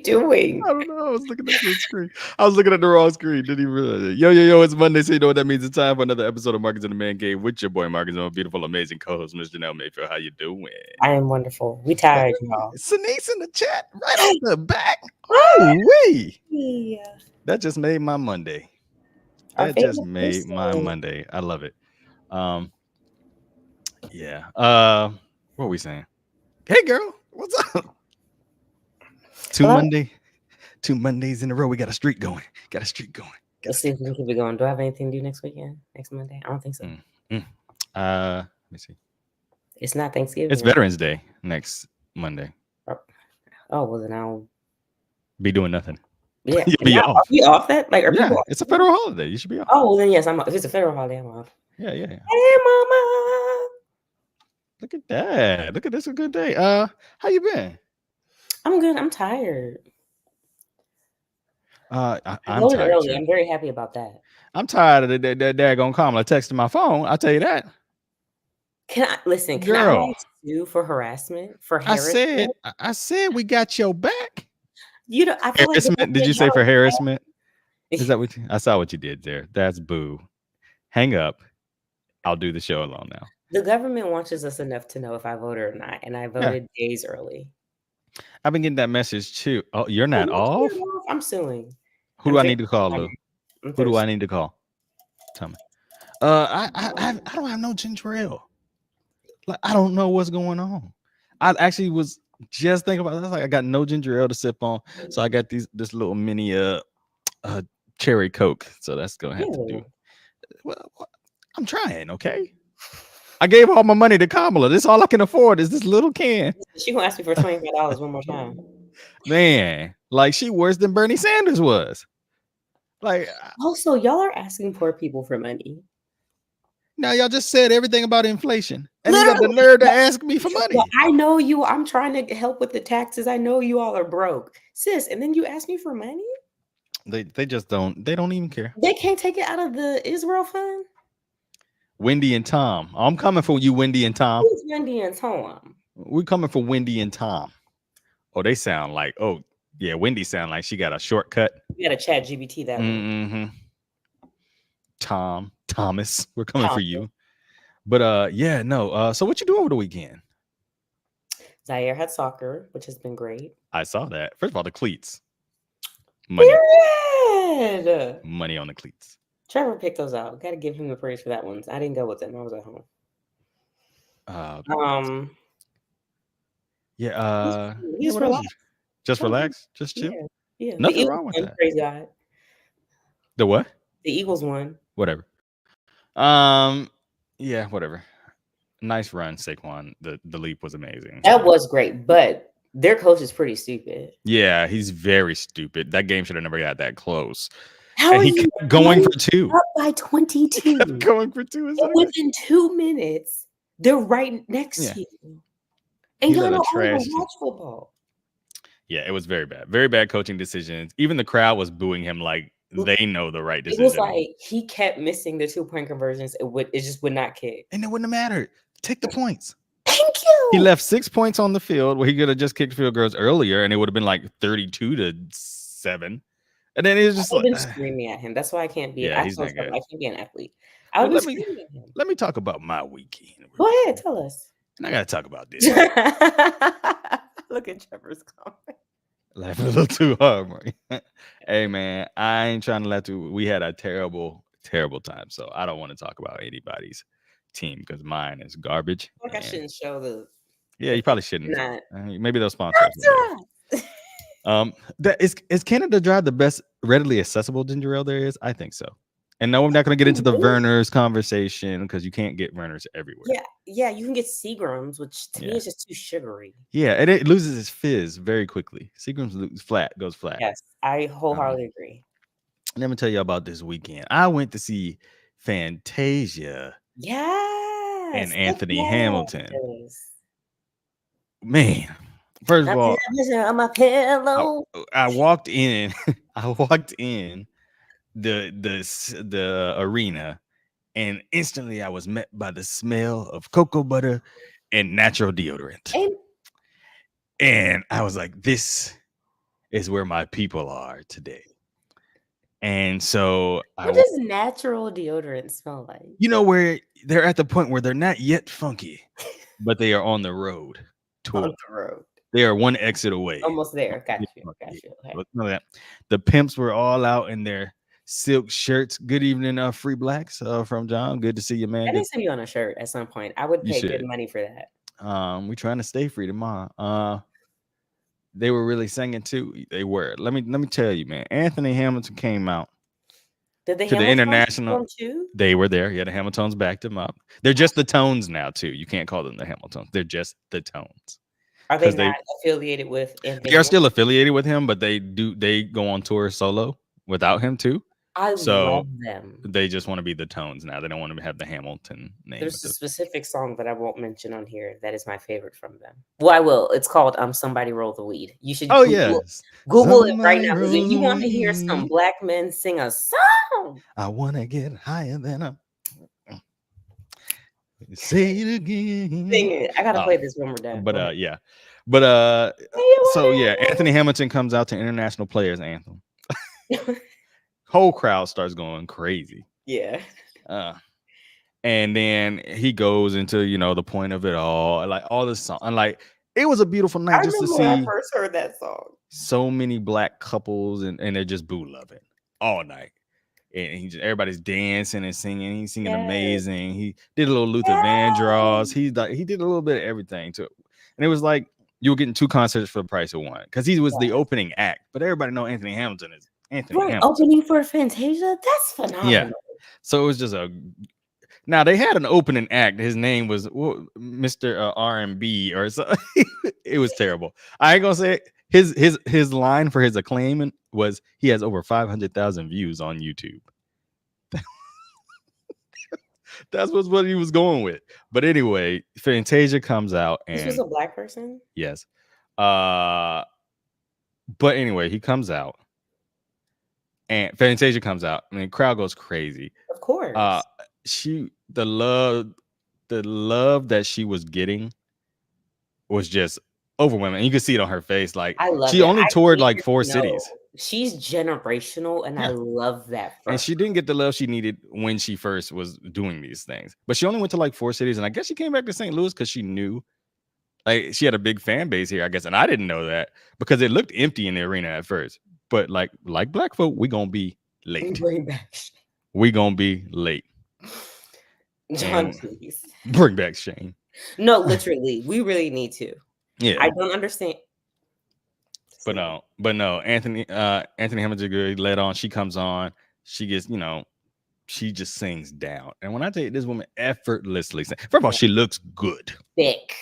doing? I don't know. I was looking at the screen. I was looking at the wrong screen. Didn't even realize it. Yo, it's Monday, so you know what that means. It's time for another episode of Marcus in the Man Cave with your boy Marcus and my beautiful, amazing co-host, Miss Janelle Mayfield. How you doing? I am wonderful. We tired, y'all. Sanice in the chat, right off the back. Oh, wait. Yeah. That just made my Monday. Our That just favorite made my person. Monday. I love it. Yeah. What are we saying? Hey, girl, what's up? Two Hello? Mondays in a row. We got a streak going. Let's see if we can keep it going. Do I have anything to do next weekend? Next Monday? I don't think so. Let me see. It's not Thanksgiving. It's Veterans Day next Monday. Oh, well then I'll be doing nothing. Yeah. You'll be off. Are we off that? Like, are yeah, people off? It's a federal holiday. You should be off. Oh, well then yes, I'm off. If it's a federal holiday, I'm off. Yeah. Hey, mama. Look at that. Look at this. A good day. How you been? I'm good. I'm tired. I'm tired early. Too. I'm very happy about that. I'm tired of that daggone Kamala texting my phone. I'll tell you that. Can I listen? Can I sue for harassment? For harassment? I said we got your back. You know, I feel harassment. Like did you say for harassment? Is that what I saw? What you did there? That's boo. Hang up. I'll do the show alone now. The government watches us enough to know if I voted or not, and I voted days early. I've been getting that message too. Oh, you're not off? I'm suing. Who do I need to call, Lou? Who do I need to call? Tell me. I don't have no ginger ale. Like, I don't know what's going on. I actually was just thinking about this. Like, I got no ginger ale to sip on, so I got this little mini cherry Coke. So that's gonna have to do. Well, I'm trying. Okay. I gave all my money to Kamala. This all I can afford is this little can. She gonna ask me for $25 one more time. Man, like she worse than Bernie Sanders was. Like, also, y'all are asking poor people for money. Now y'all just said everything about inflation, and you got the nerve to ask me for money. Well, I know you. I'm trying to help with the taxes. I know you all are broke, sis. And then you ask me for money. They just don't. They don't even care. They can't take it out of the Israel fund. Wendy and Tom. I'm coming for you, Wendy and Tom. Who's Wendy and Tom? We're coming for Wendy and Tom. Oh, they sound like, oh, yeah, Wendy sound like she got a shortcut. You got to chat GBT that one. Thomas, we're coming for you. But yeah, no. So what you do over the weekend? Zaire had soccer, which has been great. I saw that. First of all, the cleats. Money. Period. Money on the cleats. Trevor picked those out. Got to give him the praise for that one. I didn't go with them. I was at home. Yeah. Just relax. Just relax. Just chill. Yeah. Nothing wrong with that. Praise God. The what? The Eagles won. Whatever. Yeah. Whatever. Nice run, Saquon. The leap was amazing. That was great, but their coach is pretty stupid. Yeah, he's very stupid. That game should have never got that close. How and he kept going for 2. Up by 22. Kept going for 2. Within 2 minutes, they're right next to you. And y'all don't watch football. Yeah, it was very bad. Very bad coaching decisions. Even the crowd was booing him like they know the right decision. It was like he kept missing the 2-point conversions. It just would not kick. And it wouldn't have mattered. Take the points. Thank you. He left 6 points on the field where he could have just kicked field goals earlier, and it would have been like 32-7. And then it was just been screaming at him. That's why I can't be. Yeah, he's not good. I can't be an athlete. I would be screaming at him. Let me talk about my weekend. Go ahead, tell us. And I gotta talk about this. Look at Trevor's comment. Laughing a little too hard, Marty. Hey man, I ain't trying to let you. We had a terrible time, so I don't want to talk about anybody's team because mine is garbage. Like I shouldn't show the. Yeah, you probably shouldn't. Not. Maybe they'll sponsor us. Is Canada Dry the best readily accessible ginger ale there is? I think so. And no, I'm not going to get into the Vernors conversation because you can't get Vernors everywhere. Yeah, you can get Seagrams, which to me is just too sugary. Yeah, and it loses its fizz very quickly. Seagrams goes flat. Yes, I wholeheartedly agree. Let me tell you about this weekend. I went to see Fantasia. Yes. And Anthony Hamilton. Man, first of all, on my pillow. I walked in. The arena, and instantly I was met by the smell of cocoa butter and natural deodorant. And I was like, this is where my people are today. And so What does natural deodorant smell like? where they're at the point where they're not yet funky, but they are on the road On toward. the road. They are one exit away. Almost there. Got you. Okay. Look at that. The pimps were all out in their silk shirts. Good evening, Free Blacks from John. Good to see you, man. I need to see you on a shirt at some point. I would pay good money for that. We trying to stay free tomorrow. They were really singing too. They were. Let me tell you, man. Anthony Hamilton came out. Did the to the international too? They were there. Yeah, the Hamiltons backed them up. They're just the Tones now too. You can't call them the Hamiltons. They're just the Tones. Are they not affiliated with Anthony? They are still affiliated with him, but they go on tour solo without him too. I love them. They just want to be the Tones now. They don't want to have the Hamilton name. There's a specific song that I won't mention on here that is my favorite from them. Well, I will. It's called "Somebody Roll the Weed." You should Google it right now. If you want to hear some black men sing a song, I want to get higher than a. Say it again. Sing it. I gotta play this when we're done. But yeah. But so yeah, Anthony Hamilton comes out to International Players Anthem. Whole crowd starts going crazy. Yeah. And then he goes into, the point of it all, like all this song. And like it was a beautiful night just to see. I first heard that song. So many black couples and they're just boo loving all night. And everybody's dancing and singing. He's singing amazing. He did a little Luther Vandross. He did a little bit of everything too. And it was like you were getting 2 concerts for the price of 1 because he was the opening act. But everybody know Anthony Hamilton is Anthony Hamilton. Opening for Fantasia? That's phenomenal. Yeah. So it was just now they had an opening act. His name was Mr. R&B or something. It was terrible. I ain't gonna say it. His line for his acclaim was he has over 500,000 views on YouTube. That's what he was going with. But anyway, Fantasia comes out and this was a black person? Yes. But anyway, he comes out and Fantasia comes out. I mean, the crowd goes crazy. Of course. The love that she was getting was just overwhelming. You can see it on her face. Like she only toured like 4 cities. She's generational, and I love that. And she didn't get the love she needed when she first was doing these things. But she only went to like 4 cities, and I guess she came back to St. Louis because she knew, like, she had a big fan base here. I guess, and I didn't know that because it looked empty in the arena at first. But like black folk, we gonna be late. We gonna be late. John, please bring back Shane. No, literally, we really need to. Yeah, I don't understand. But no, Anthony Hamilton led on. She comes on. She gets, she just sings down. And when I tell you, this woman effortlessly sings. First of all, she looks good. Thick.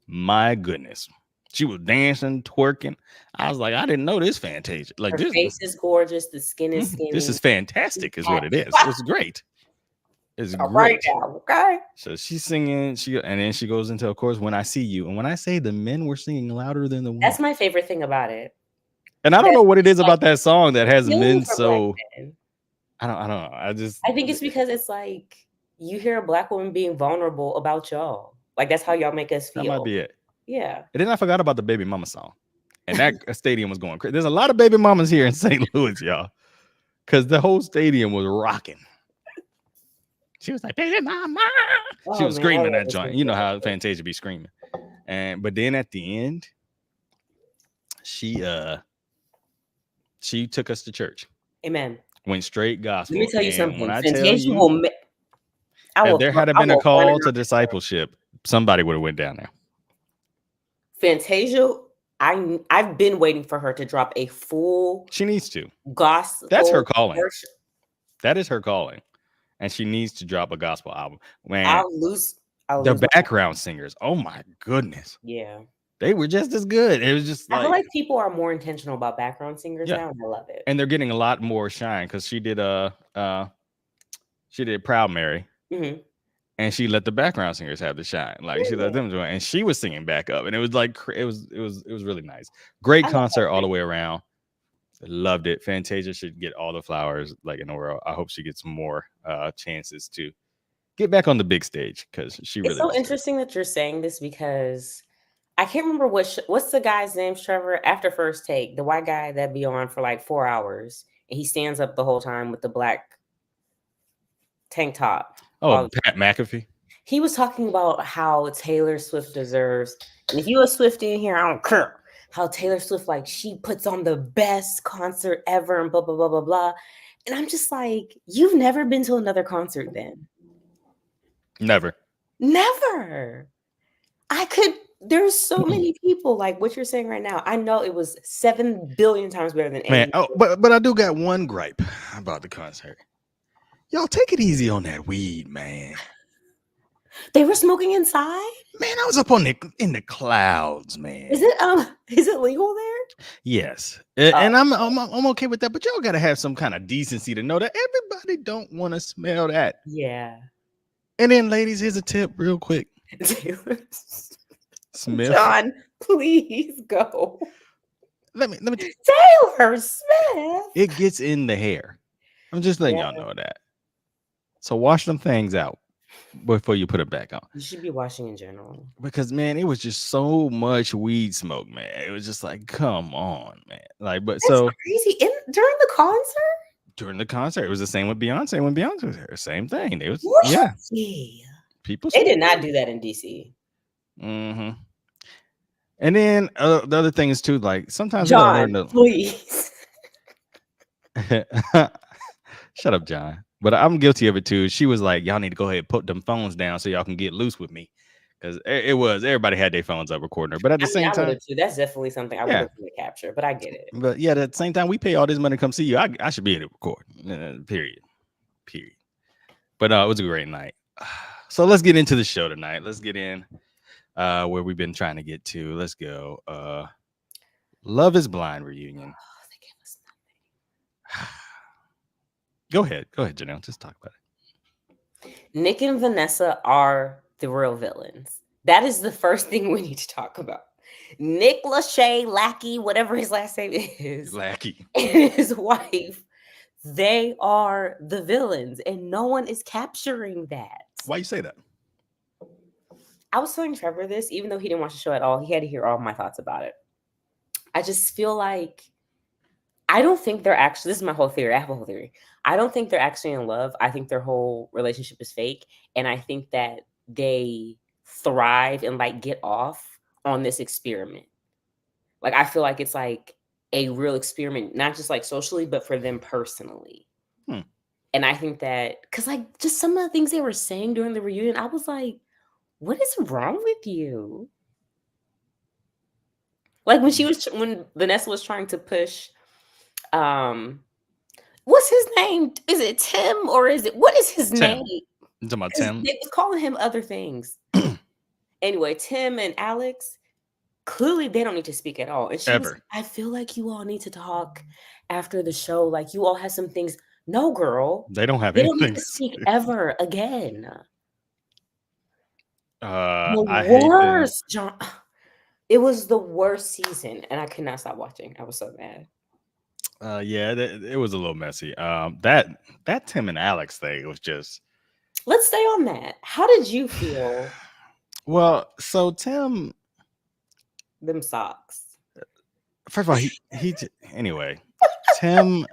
My goodness. She was dancing, twerking. I was like, I didn't know this Fantasia. Like, her face is gorgeous. The skin is skinny. This is fantastic, is what it is. It's great. It's great. Right now, okay. So she's singing, and then she goes into, of course, When I See You. And when I say the men were singing louder than the women. That's my favorite thing about it. And I don't know what it is about that song that has men so. I don't know. I think it's because it's like you hear a black woman being vulnerable about y'all. Like that's how y'all make us feel. That might be it. Yeah. And then I forgot about the Baby Mama song. And that stadium was going crazy. There's a lot of baby mamas here in St. Louis, y'all. Because the whole stadium was rocking. She was like, baby mama. She was screaming that joint. You know how Fantasia be screaming. But then at the end, she took us to church. Amen. Went straight gospel. Let me tell you something. When Fantasia if there had been a call to discipleship, somebody would have went down there. Fantasia, I've been waiting for her to drop a full. She needs to. Gospel. That's her calling. That is her calling. And she needs to drop a gospel album. Man, I'll lose the background singers. Oh my goodness. Yeah. They were just as good. It was just I feel like people are more intentional about background singers now, and I love it. And they're getting a lot more shine because she did Proud Mary. Mm-hmm. And she let the background singers have the shine. Like she let them do it. And she was singing back up. And it was like it was really nice. Great concert all the way around. Loved it. Fantasia should get all the flowers like in the world. I hope she gets more chances to get back on the big stage because she really. It's so interesting that you're saying this because I can't remember what's the guy's name, Trevor, after First Take, the white guy that be on for like 4 hours, and he stands up the whole time with the black tank top. Oh, Pat McAfee. He was talking about how Taylor Swift deserves, and if you a Swiftie in here, I don't care, how Taylor Swift, like, she puts on the best concert ever and blah, blah, blah, blah, blah. And I'm just like, you've never been to another concert then? Never. There's so many people like what you're saying right now. I know it was 7 billion times better than man. Oh, but I do got one gripe about the concert. Y'all take it easy on that weed, man. They were smoking inside? Man, I was up in the clouds, man. Is it legal there? Yes. And I'm okay with that, but y'all gotta have some kind of decency to know that everybody don't want to smell that. Yeah. And then, ladies, here's a tip real quick. Taylor Smith. John, please go. Let me Taylor Smith. It gets in the hair. I'm just letting y'all know that. So wash them things out before you put it back on. You should be washing in general. Because, man, it was just so much weed smoke, man. It was just like, come on, man. Like, but That's so crazy. During the concert? During the concert, it was the same with Beyonce when Beyonce was here. Same thing. It was People. They did not do that in DC. Mm-hmm. And then the other thing is too, like sometimes John, please. Shut up, John. But I'm guilty of it too. She was like, y'all need to go ahead and put them phones down so y'all can get loose with me. Because everybody had their phones up recording her. But at the same time, that's definitely something I would have to capture, but I get it. But yeah, at the same time, we pay all this money to come see you. I should be able to record. Period. But it was a great night. So let's get into the show tonight. Let's get in where we've been trying to get to. Let's go. Love is Blind reunion. Oh, they gave us nothing. Go ahead, Janelle. Just talk about it. Nick and Vanessa are the real villains. That is the first thing we need to talk about. Nick Lachey, Lackey, whatever his last name is, Lackey, and his wife, they are the villains, and no one is capturing that. Why you say that? I was telling Trevor this, even though he didn't watch the show at all. He had to hear all my thoughts about it. I just feel like I don't think they're actually. This is my whole theory. I have a whole theory. I don't think they're actually in love. I think their whole relationship is fake, and I think that they thrive and like get off on this experiment. Like I feel like it's like a real experiment, not just like socially, but for them personally. And I think that because like just some of the things they were saying during the reunion, I was like, what is wrong with you? Like when Vanessa was trying to push, what's his name? Is it Tim or what is his name? You talking about Tim? They was calling him other things. Anyway, Tim and Alex, clearly they don't need to speak at all. And she was, I feel like you all need to talk after the show. Like you all have some things. No, girl. They don't have anything don't need to speak ever again. The worst, John. It was the worst season, and I could not stop watching. I was so mad. Yeah, it was a little messy. That Tim and Alex thing was just. Let's stay on that. How did you feel? Well, so Tim. Them socks. First of all, he anyway. Tim,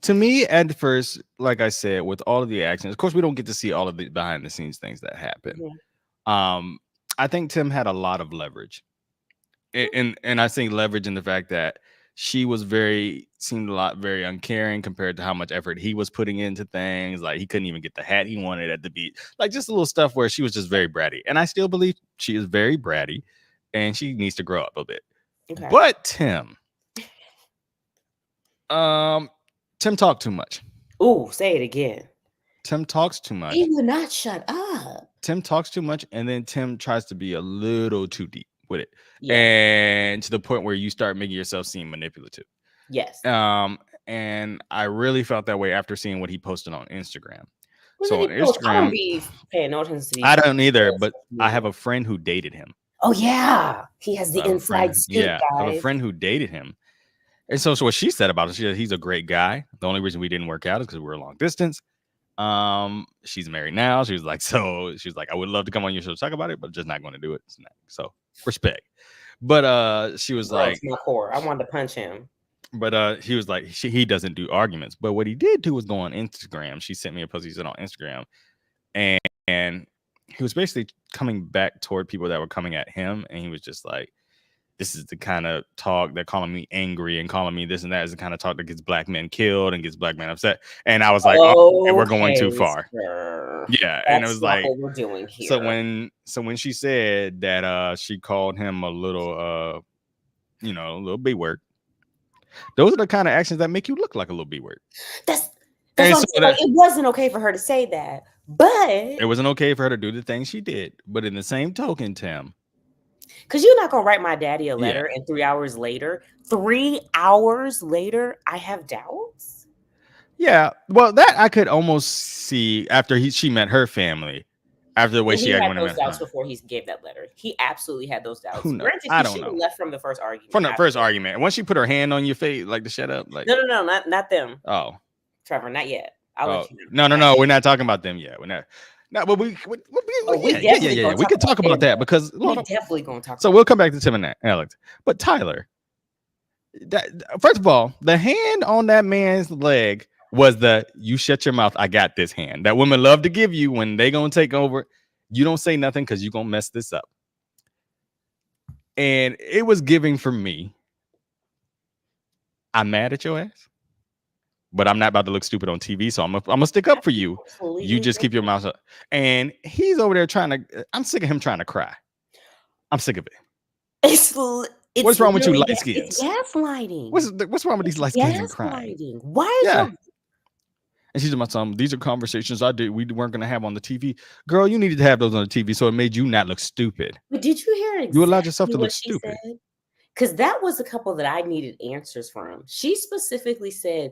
to me, at first, like I said, with all of the actions, of course, we don't get to see all of the behind the scenes things that happen. Mm-hmm. I think Tim had a lot of leverage, and I think leverage in the fact that she seemed very uncaring compared to how much effort he was putting into things. Like he couldn't even get the hat he wanted at the beach, like just a little stuff where she was just very bratty. And I still believe she is very bratty, and she needs to grow up a bit. Okay. But Tim talked too much. Ooh, say it again. Tim talks too much. He would not shut up. Tim talks too much, and then Tim tries to be a little too deep with it. Yeah. And to the point where you start making yourself seem manipulative. Yes. And I really felt that way after seeing what he posted on Instagram. So on Instagram, I don't be paying no attention to these. I don't either, but I have a friend who dated him. Oh yeah, he has the inside scoop. Yeah, I have a friend who dated him. And so what she said about it, she said he's a great guy. The only reason we didn't work out is because we were long distance. She's married now. She was like, I would love to come on your show to talk about it, but just not going to do it. So respect. But she was Bro, like, to my core. I wanted to punch him. but he was like, he doesn't do arguments. But what he did do was go on Instagram. She sent me a post. He said on Instagram, and he was basically coming back toward people that were coming at him, and he was just like, this is the kind of talk that calling me angry and calling me this and that is the kind of talk that gets black men killed and gets black men upset. And I was like, oh, we're going too far. Sir. Yeah. And it was like, what we're doing here. So when she said that she called him a little a little B word, those are the kind of actions that make you look like a little B word. That's it wasn't okay for her to say that, but it wasn't okay for her to do the things she did. But in the same token, Tim, because you're not gonna write my daddy a letter and 3 hours later, I have doubts. Yeah, well, that I could almost see after she met her family. After the way she had those doubts before he gave that letter. He absolutely had those doubts. Granted, I don't know. Left from the first argument. From the first argument, once she put her hand on your face, like to shut up, like no, not them. Oh, Trevor, not yet. I'll let you know. No, we're not talking about them yet. We're not. No, but we could talk about that because we're definitely going to talk. So we'll come back to Tim and Alex, but Tyler. First of all, the hand on that man's leg was you shut your mouth, I got this hand that women love to give you when they gonna take over. You don't say nothing because you're gonna mess this up. And it was giving for me. I'm mad at your ass, but I'm not about to look stupid on TV, so I'm gonna stick up for you. You just keep your mouth shut. And he's over there I'm sick of him trying to cry. I'm sick of it. What's wrong with you light skins? It's gaslighting. What's wrong with these light skins and crying? Why is your... And she's about some. These are conversations we weren't going to have on the TV. Girl, you needed to have those on the TV so it made you not look stupid. But did you hear exactly you allowed yourself to look stupid? Because that was a couple that I needed answers from. She specifically said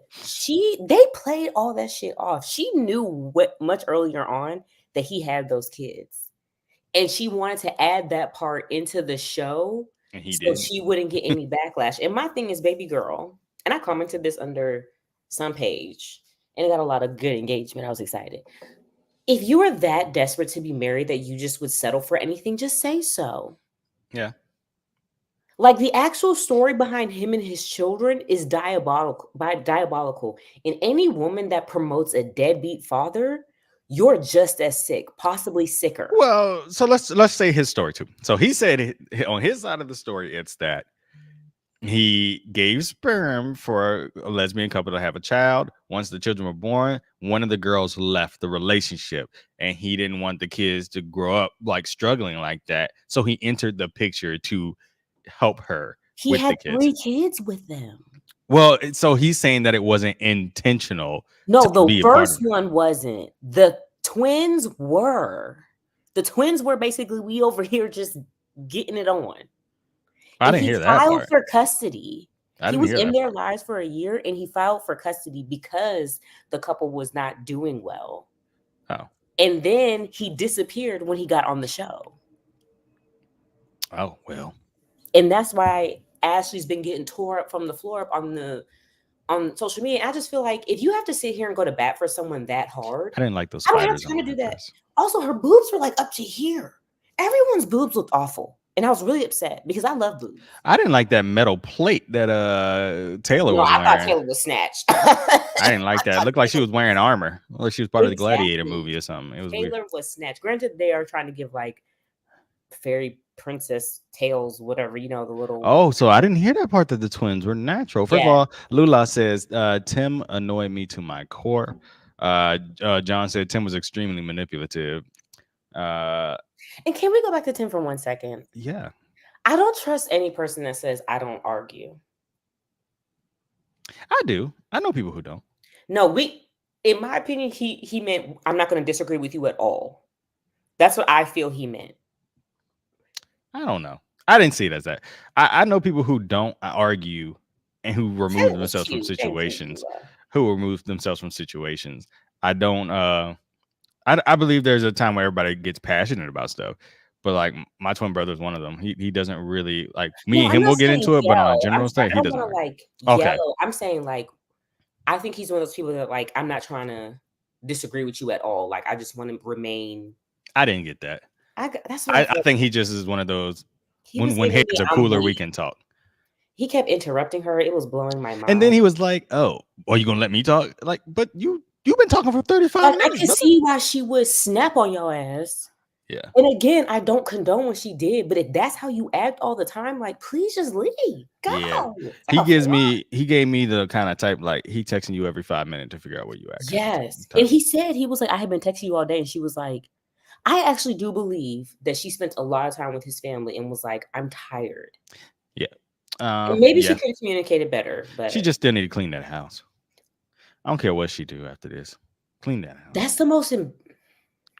they played all that shit off. She knew much earlier on that he had those kids, and she wanted to add that part into the show. And he did. She wouldn't get any backlash. And my thing is, baby girl, and I commented this under some page, and it got a lot of good engagement. I was excited. If you are that desperate to be married that you just would settle for anything, just say so. Yeah. Like the actual story behind him and his children is diabolical. And any woman that promotes a deadbeat father, you're just as sick, possibly sicker. Well, so let's say his story too. So he said on his side of the story, it's that he gave sperm for a lesbian couple to have a child. Once the children were born, one of the girls left the relationship, and he didn't want the kids to grow up like struggling like that. So he entered the picture to help her. He had 3 kids with them. Well, so he's saying that it wasn't intentional. No, the first one wasn't. The twins were. The twins were basically we over here just getting it on. I didn't hear that part. He filed for custody. He was in their lives for a year, and he filed for custody because the couple was not doing well. Oh. And then he disappeared when he got on the show. Oh, well. And that's why Ashley's been getting tore up from the floor up on social media. And I just feel like if you have to sit here and go to bat for someone that hard, I didn't like those. I don't have time to do that. Also, her boobs were like up to here. Everyone's boobs looked awful. And I was really upset because I love boobs. I didn't like that metal plate that Taylor was wearing. I thought Taylor was snatched. I didn't like that. It looked like she was wearing armor. Like she was part of the Gladiator movie or something. It was Taylor weird. Was snatched. Granted, they are trying to give like fairy princess tales, whatever, the little. Oh, so I didn't hear that part that the twins were natural. First of all, Lula says Tim annoyed me to my core. John said Tim was extremely manipulative. And can we go back to Tim for 1 second? Yeah. I don't trust any person that says I don't argue. I do. I know people who don't. No, in my opinion, he meant I'm not going to disagree with you at all. That's what I feel he meant. I don't know. I didn't see it as that. I know people who don't argue and who remove themselves from situations. I don't. I believe there's a time where everybody gets passionate about stuff, but like my twin brother is one of them. He doesn't really like me and him. We'll get into it, but on a general state, he doesn't like yellow. I'm saying like I think he's one of those people that like I'm not trying to disagree with you at all. Like I just want to remain. I didn't get that. That's what I think he just is one of those. He was When giving me, heads are I'm cooler, we weak. can talk. He kept interrupting her. It was blowing my mind. And then he was like, "Oh, are you gonna let me talk?" Like, but you've been talking for 35 like, minutes. I could see why she would snap on your ass. Yeah. And again, I don't condone what she did, but if that's how you act all the time, like, please just leave. Go. Yeah. Like He gave me the kind of type, like, he texting you every 5 minutes to figure out where you at. Yes. And he said, he was like, I have been texting you all day. And she was like, I actually do believe that she spent a lot of time with his family and was like, I'm tired. Yeah. And maybe she could have communicated better, but she just still need to clean that house. I don't care what she do after this. Clean that house. That's the most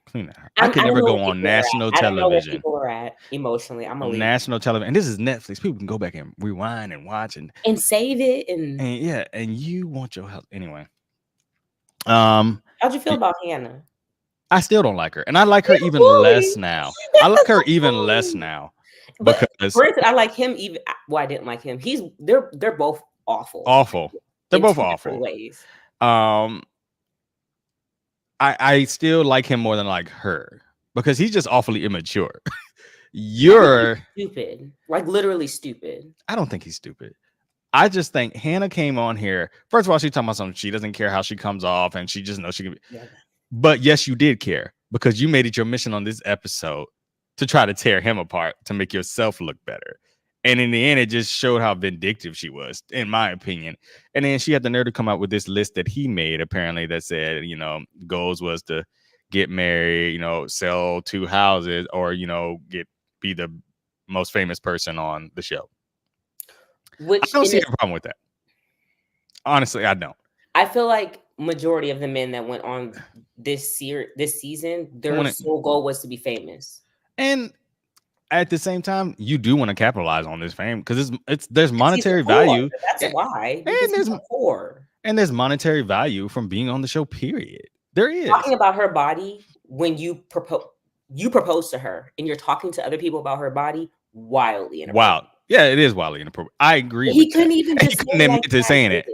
clean that house. I could never go on national television. I don't know where people are at emotionally. I'm on national television. And this is Netflix. People can go back and rewind and watch and save it and yeah, and you want your health anyway. How'd you feel about Hannah? I still don't like her, and I like her even less now. I like her even less now because granted, I like him even. Well, I didn't like him. They're both awful. Awful. They're both awful ways. I still like him more than like her because he's just awfully immature. You're stupid, like literally stupid. I don't think he's stupid. I just think Hannah came on here. First of all, she's talking about something. She doesn't care how she comes off, and she just knows she can be. Yeah. But yes, you did care because you made it your mission on this episode to try to tear him apart to make yourself look better. And in the end, it just showed how vindictive she was, in my opinion. And then she had the nerve to come out with this list that he made, apparently, that said, goals was to get married, sell 2 houses, or, be the most famous person on the show. I don't see a problem with that. Honestly, I don't. I feel like majority of the men that went on this season, their sole goal was to be famous. And at the same time, you do want to capitalize on this fame because there's monetary value. That's why. And there's monetary value from being on the show. Period. There is. Talking about her body when you propose to her and you're talking to other people about her body, wildly inappropriate. Wow. Yeah, it is wildly inappropriate. I agree. He couldn't even just admit to saying it.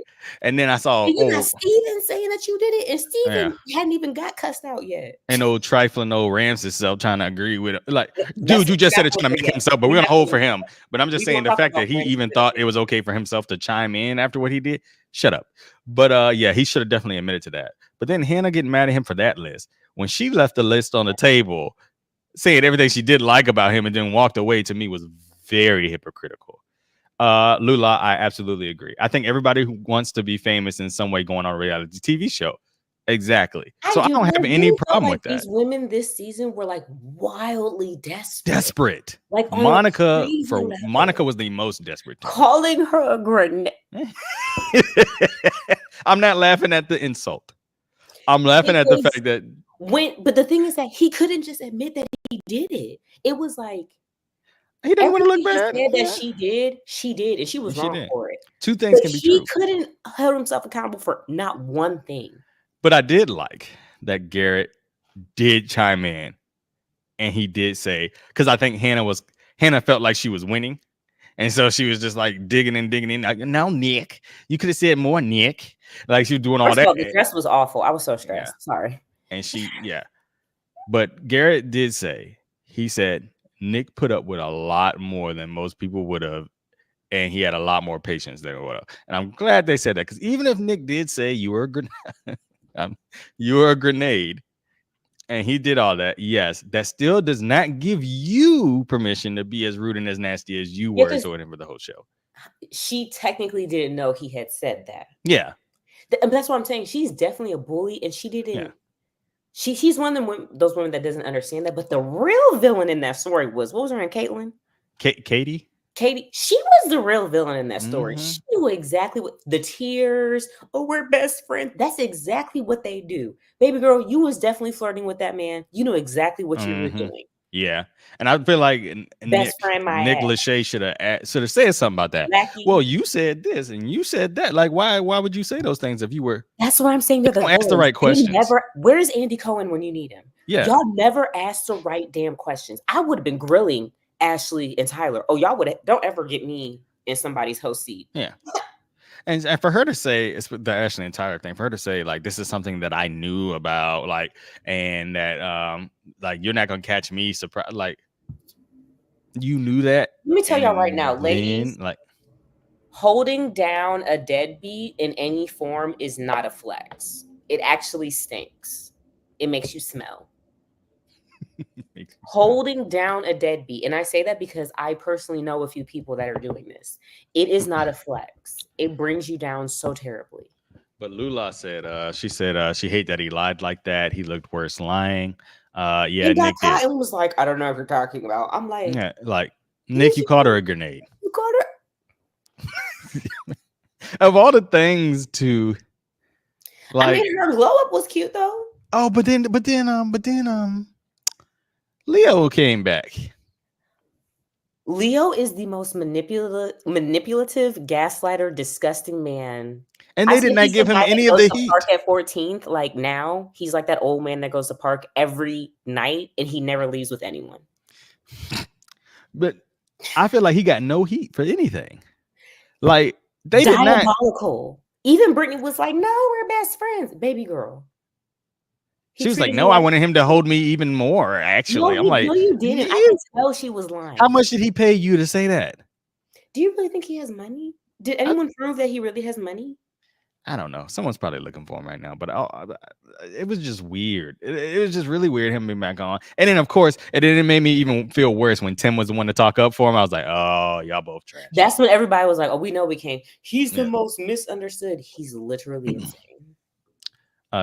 And then I saw Steven saying that you did it, and Steven hadn't even got cussed out yet. And old trifling old Ramses self trying to agree with it. Like, dude, you just said it trying to make himself, but we're gonna hold for him. But I'm just saying the fact that he even thought it was okay for himself to chime in after what he did. Shut up. But yeah, he should have definitely admitted to that. But then Hannah getting mad at him for that list when she left the list on the table, saying everything she did like about him and then walked away, to me was very hypocritical. Lula, I absolutely agree. I think everybody who wants to be famous in some way going on a reality TV show. Exactly. I don't have any problem with that. These women this season were like wildly desperate. Like Monica was the most desperate. Calling her a grenade. I'm not laughing at the insult. I'm laughing at the fact that but the thing is that he couldn't just admit that he did it. It was like he didn't want to look bad. Said that she did, and she was wrong for it. 2 things can be true. He couldn't hold himself accountable for not one thing. But I did like that Garrett did chime in, and he did say, because I think Hannah felt like she was winning, and so she was just like digging in. Like, no, Nick, you could have said more, Nick. Like she was doing all that. The dress was awful. I was so stressed. Yeah. Sorry. And but Garrett did say, he said Nick put up with a lot more than most people would have, and he had a lot more patience than what. And I'm glad they said that, because even if Nick did say you were a grenade, and he did all that, yes, that still does not give you permission to be as rude and as nasty as you were toward him for the whole show. She technically didn't know he had said that. Yeah. That's what I'm saying. She's definitely a bully, and she didn't. Yeah. She's one of those women that doesn't understand that. But the real villain in that story was, what was her name? Caitlin? Katie? She was the real villain in that story. Mm-hmm. She knew exactly what the tears. Oh, we're best friends. That's exactly what they do. Baby girl, you was definitely flirting with that man. You knew exactly what you were doing. Yeah. And I feel like Nick Lachey should have said something about that. Blackie. Well, you said this and you said that. Like, why would you say those things if you were? That's what I'm saying. Don't ask the right questions. Where's Andy Cohen when you need him? Yeah. Y'all never asked the right damn questions. I would have been grilling Ashley and Tyler. Oh, y'all don't ever get me in somebody's host seat. Yeah. And for her to say, it's the Ashley and Tyler thing, for her to say, like, this is something that I knew about, like, and that, like, you're not going to catch me surprised. Like, You knew that, Let me tell y'all right now, and then ladies, holding down a deadbeat in any form is not a flex. It actually stinks. It makes you smell. Holding down a deadbeat, and I say that because I personally know a few people that are doing this. It is not a flex. It brings you down so terribly. But Lula said, she said she hate that he lied like that. He looked worse lying. Yeah, And got Nick did. caught and was like, I don't know what you're talking about. I'm like, Yeah, like Nick, you called her a grenade. You called her. Of all the things to, like, I mean, her glow up was cute though. Oh, but then, Leo came back. Leo is the most manipulative, gaslighter, disgusting man. And they did not give him any of the heat. Park at 14th, like now, he's like that old man that goes to park every night and he never leaves with anyone. But I feel like he got no heat for anything. Like they diabolical. Even Brittany was like, "No, we're best friends, baby girl." She was like, "No, I wanted him to hold me even more." Actually, I'm like, "No, you didn't." I can tell she was lying. How much did he pay you to say that? Do you really think he has money? Did anyone prove that he really has money? I don't know. Someone's probably looking for him right now, but it was just weird. It was just really weird him being back on. And then, of course, it made me even feel worse when Tim was the one to talk up for him. I was like, oh, y'all both trash. That's when everybody was like, oh, we know we can't. He's the most misunderstood. He's literally insane.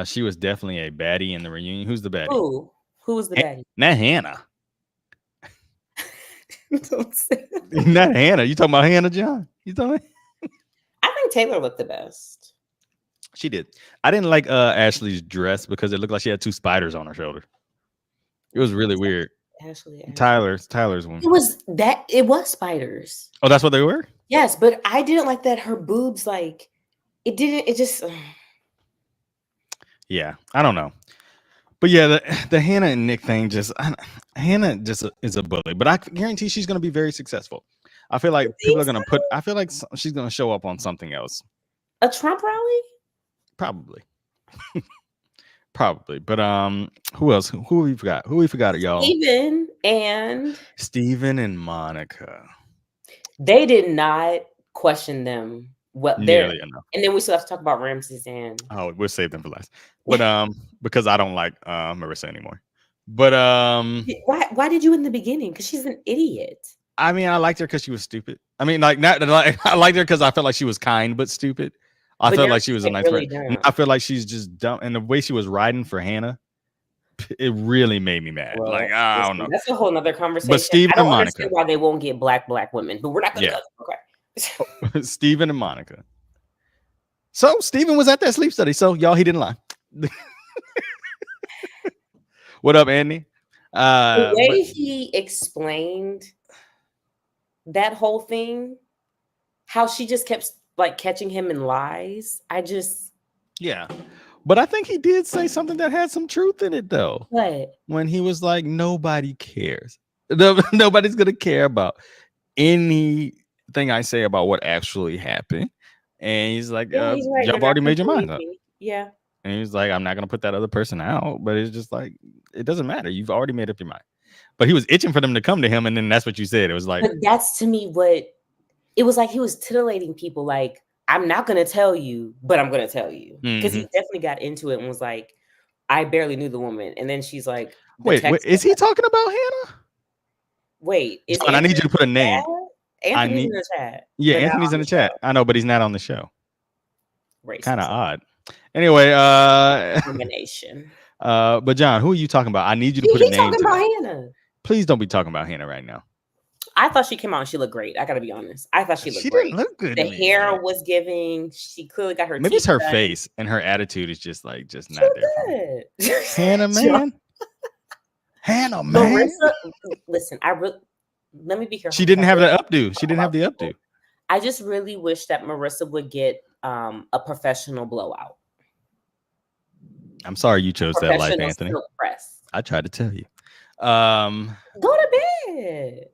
She was definitely a baddie in the reunion. Who's the baddie? Who was the baddie? Not Hannah. Don't say that. Not Hannah. You talking about Hannah John? You talking? I think Taylor looked the best. She did. I didn't like Ashley's dress because it looked like she had two spiders on her shoulder. It was really weird. Ashley. Tyler's one. It was spiders. Oh, that's what they were? Yes, but I didn't like that her boobs, like, it just yeah, I don't know. But yeah, the Hannah and Nick thing Hannah just is a bully, but I guarantee she's going to be very successful. I feel like people are going to I feel like she's going to show up on something else. A Trump rally? Probably. Probably. But who else? Who we forgot? Who we forgot, y'all? Steven and Monica. They did not question them. Nearly enough. And then we still have to talk about Ramses and we'll save them for last. But because I don't like Marissa anymore. But why did you in the beginning? Because she's an idiot. I mean, I liked her because she was stupid. I mean, I liked her because I felt like she was kind but stupid. I felt like she was a nice friend. I feel like she's just dumb. And the way she was riding for Hannah, it really made me mad. Well, like, I don't know. That's a whole nother conversation. But Steven and Monica. Understand why they won't get black women, but we're not going to go. Okay. Steven and Monica. So Steven was at that sleep study. So y'all, he didn't lie. What up, Andy? The way he explained that whole thing, how she just kept like catching him in lies. Yeah. But I think he did say something that had some truth in it, though. What? When he was like, nobody cares. Nobody's going to care about anything I say about what actually happened. And he's like, right. Y'all already made your mind up. Yeah. And he's like, I'm not going to put that other person out. But it's just like, it doesn't matter. You've already made up your mind. But he was itching for them to come to him. And then that's what you said. It was like. But that's to me what. It was like he was titillating people like, I'm not going to tell you, but I'm going to tell you. Because he definitely got into it and was like, I barely knew the woman. And then she's like, wait, is he talking about Hannah? Wait. John, I need you to put a name. Anthony's in the chat. Yeah, Anthony's in the chat. I know, but he's not on the show. Kind of odd. Anyway, Elimination. But John, who are you talking about? I need you to put a name. Talking about Hannah. Please don't be talking about Hannah right now. I thought she came out and she looked great. I gotta be honest. I thought she looked great. She didn't look good. The hair was giving. She clearly got her. Maybe it's her face and her attitude is just not there. Hannah, man. Hannah, man. Marissa, listen, let me be careful. She didn't have the updo. She didn't have the updo. I just really wish that Marissa would get a professional blowout. I'm sorry you chose that life, Anthony. I tried to tell you. Go to bed.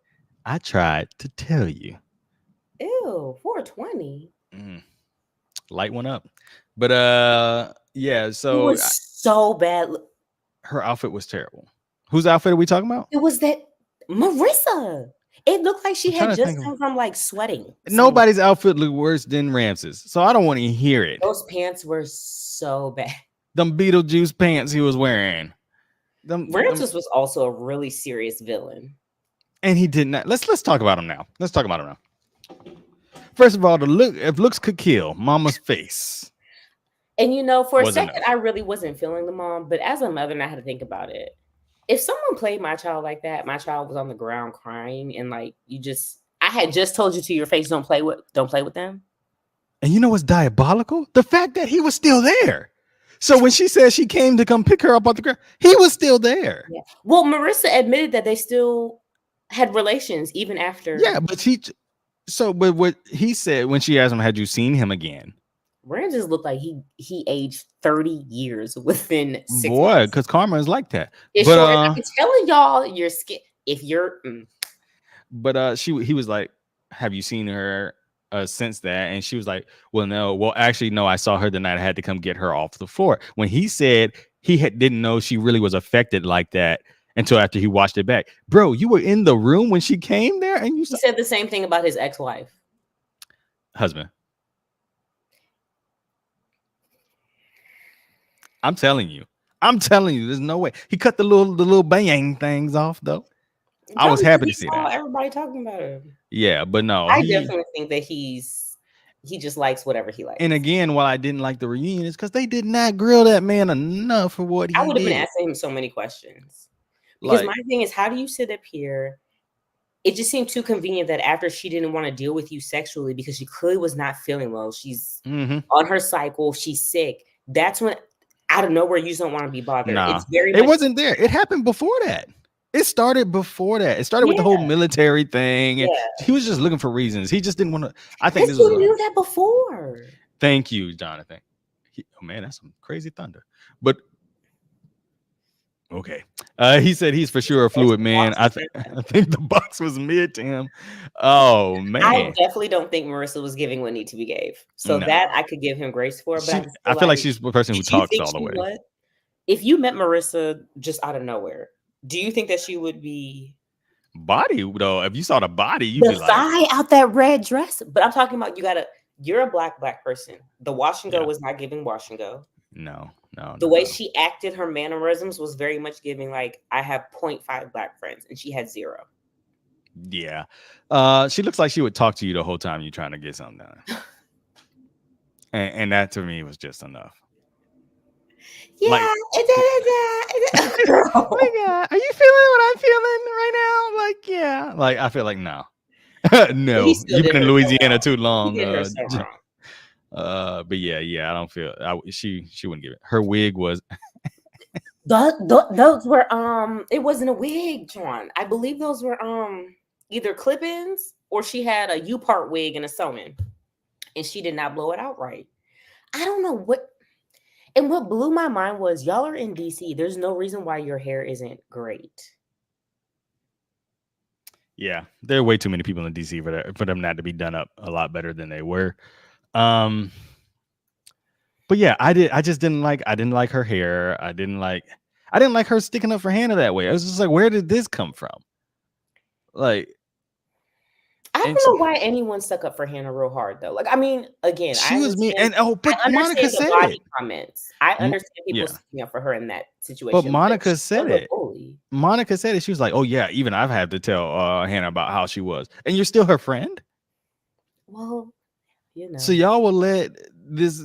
I tried to tell you. Ew, 420. Light one up. But yeah, so it was so bad. Her outfit was terrible. Whose outfit are we talking about? It was that Marissa. It looked like she I'm trying had to just think of come from like sweating somewhere. nobody's outfit looked worse than Ramses, so I don't want to hear it. Those pants were so bad. Them Beetlejuice pants he was wearing. Ramses was also a really serious villain. And he did not. Let's talk about him now. Let's talk about him now. First of all, if looks could kill, Mama's face. And for a second, I really wasn't feeling the mom, but as a mother, and I had to think about it. If someone played my child like that, my child was on the ground crying, and like I had just told you to your face, don't play with them. And you know what's diabolical? The fact that he was still there. So when she said she came to come pick her up off the ground, he was still there. Yeah. Well, Marissa admitted that they still had relations even after. Yeah, but but what he said when she asked him, had you seen him again? Ramses looked like he aged 30 years within 6 months. Boy, because karma is like that. It's but I'm telling y'all, your skin, if you're But he was like, have you seen her since that? And she was like, well, no. Well, actually, no, I saw her the night I had to come get her off the floor. When he said didn't know she really was affected like that until after he watched it back. Bro, you were in the room when she came there and he said the same thing about his ex-wife. Husband. I'm telling you, there's no way. He cut the little bang things off though. I was happy to see that. Everybody talking about him. Yeah, but no. I definitely think that he just likes whatever he likes. And again, why I didn't like the reunion is because they did not grill that man enough for what he did. I would have been asking him so many questions. Because my thing is, how do you sit up here? It just seemed too convenient that after she didn't want to deal with you sexually because she clearly was not feeling well. She's on her cycle. She's sick. That's when out of nowhere you just don't want to be bothered. Nah, it wasn't there. It happened before that. It started before that. It started with the whole military thing. And he was just looking for reasons. He just didn't want to. I think this was. You knew that before. Thank you, Jonathan. Oh man, that's some crazy thunder. But okay, he said he's for sure a fluid man. I think the box was mid to him. Oh man, I definitely don't think Marissa was giving what need to be gave. So that I could give him grace for. But I feel like she's the person who talks all the way. What? If you met Marissa just out of nowhere, do you think that she would be body though? If you saw the body, you'd be like thigh out that red dress. But I'm talking about you're a black person. The wash and go was not giving wash and go. No. The way she acted, her mannerisms was very much giving like I have 0.5 black friends, and she had 0. Yeah, she looks like she would talk to you the whole time you're trying to get something done, and that to me was just enough. Yeah, like, are you feeling what I'm feeling right now? Like, yeah, like I feel like no, no, you've been in Louisiana too long. But yeah, I don't feel she wouldn't give it. Her wig was those were it wasn't a wig, John. I believe those were either clip-ins or she had a U-part wig and a sew-in, and she did not blow it out right. I don't know what. And what blew my mind was y'all are in DC. There's no reason why your hair isn't great. Yeah, there are way too many people in DC for them not to be done up a lot better than they were. But yeah, I didn't like her hair. I didn't like her sticking up for Hannah that way. I was just like, where did this come from? Like, I don't know why anyone stuck up for Hannah real hard though. Like, I mean, again, she was me, and but Monica said it. Comments. I understand people sticking up for her in that situation. But Monica said it. Monica said it. She was like, "Oh yeah, even I've had to tell Hannah about how she was, and you're still her friend." Well, So y'all will let this.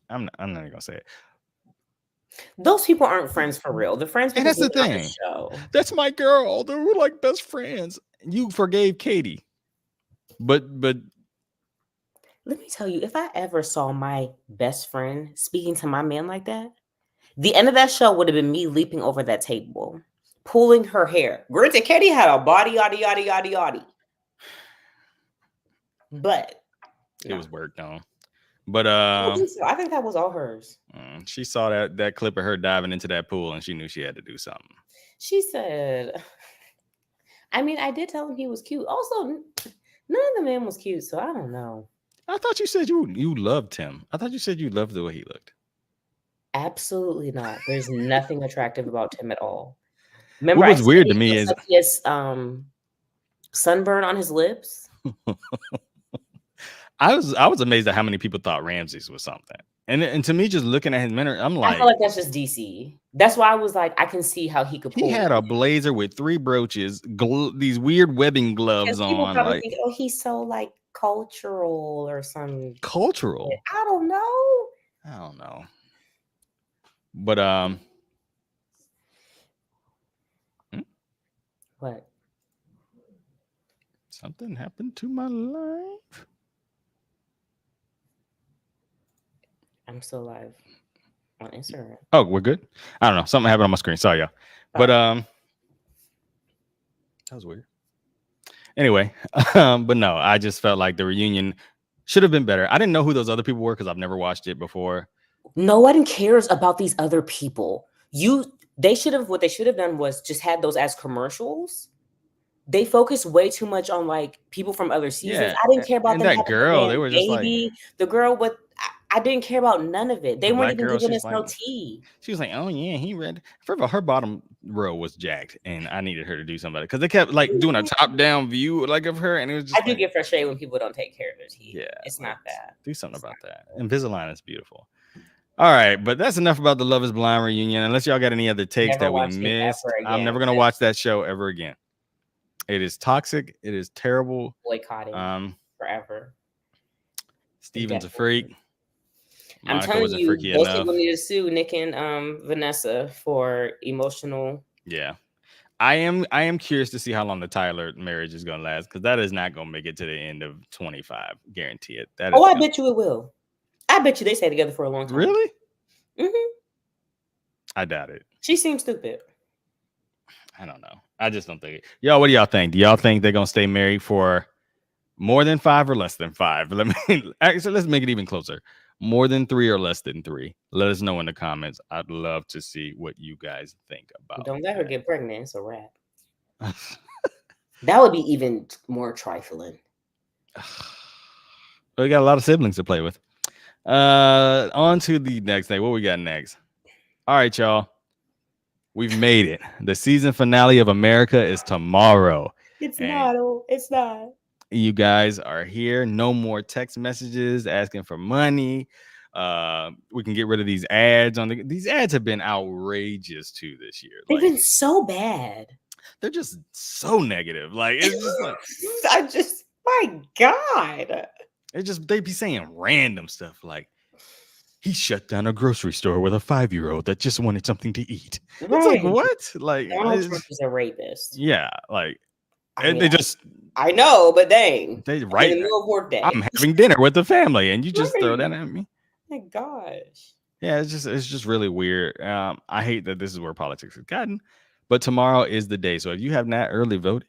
I'm not even gonna say it. Those people aren't friends for real. The friends, and that's the thing. That's my girl. They're like best friends. You forgave Katie, but let me tell you, if I ever saw my best friend speaking to my man like that, the end of that show would have been me leaping over that table, pulling her hair. Granted, Katie had a body, yada. But it was worked on. But I think that was all hers. She saw that clip of her diving into that pool, and she knew she had to do something. She said, I mean, I did tell him he was cute. Also, none of the men was cute, so I don't know. I thought you said you loved him. I thought you said you loved the way he looked. Absolutely not. There's nothing attractive about Tim at all. Remember, what I was said weird to he me looks is like he has sunburn on his lips. I was amazed at how many people thought Ramses was something. And to me, just looking at his manner, I'm I like, feel like that's just DC. That's why I was like, I can see how he could he pull had one a blazer with 3 brooches, these weird webbing because gloves people on, probably like think, oh, he's so like cultural or some. cultural. I don't know. I don't know. But hmm, What? something happened to my life. I'm still live on Instagram. Oh, we're good. I don't know. Something happened on my screen. Sorry, y'all. But that was weird. Anyway, but no, I just felt like the reunion should have been better. I didn't know who those other people were because I've never watched it before. No one cares about these other people. They should have, what they should have done was just had those as commercials. They focused way too much on like people from other seasons. Yeah, I didn't care about and them that having a girl, they damn were just like baby. The girl with I didn't care about none of it. They the weren't black even girl. giving She's us no like, tea. she was like, oh yeah, he read. First of all, her bottom row was jacked, and I needed her to do something because they kept like doing a top down view like of her, and it was just I do like, get frustrated when people don't take care of their teeth. yeah, It's like, not that. do something about that. Invisalign is beautiful. All right, but that's enough about the Love Is Blind reunion. Unless y'all got any other takes Never that we watching it missed, ever I'm again. never gonna watch that show ever again. It is toxic. It is terrible. Boycotting forever. Steven's a freak. I'm Monica telling wasn't you, freaky those enough. people need to sue Nick and Vanessa for emotional. Yeah. I am curious to see how long the Tyler marriage is gonna last, because that is not gonna make it to the end of 25. Guarantee it. That is I bet you it will. I bet you they stay together for a long time. Really? Mm-hmm. I doubt it. She seems stupid. I don't know. I just don't think it. Y'all, what do y'all think? Do y'all think they're gonna stay married for more than 5 or less than 5? Actually, let's make it even closer. More than 3 or less than 3. Let us know in the comments. I'd love to see what you guys think about. Don't let her get pregnant. It's a wrap. That would be even more trifling. We got a lot of siblings to play with. On to the next thing. What we got next? All right, y'all. We've made it. The season finale of America is tomorrow. It's not. You guys are here. No more text messages asking for money. We can get rid of these ads these ads have been outrageous too this year. They've been so bad. They're just so negative. Like, it's just like my God. They be saying random stuff like, he shut down a grocery store with a 5-year-old that just wanted something to eat. Right. It's like, what? Like, Donald Trump is a rapist. Yeah, like, they just. I know, but dang. They right. In the middle of work day. I'm having dinner with the family, and you just throw that at me. My gosh. Yeah, it's just really weird. I hate that this is where politics has gotten, but tomorrow is the day. So if you have not early voted,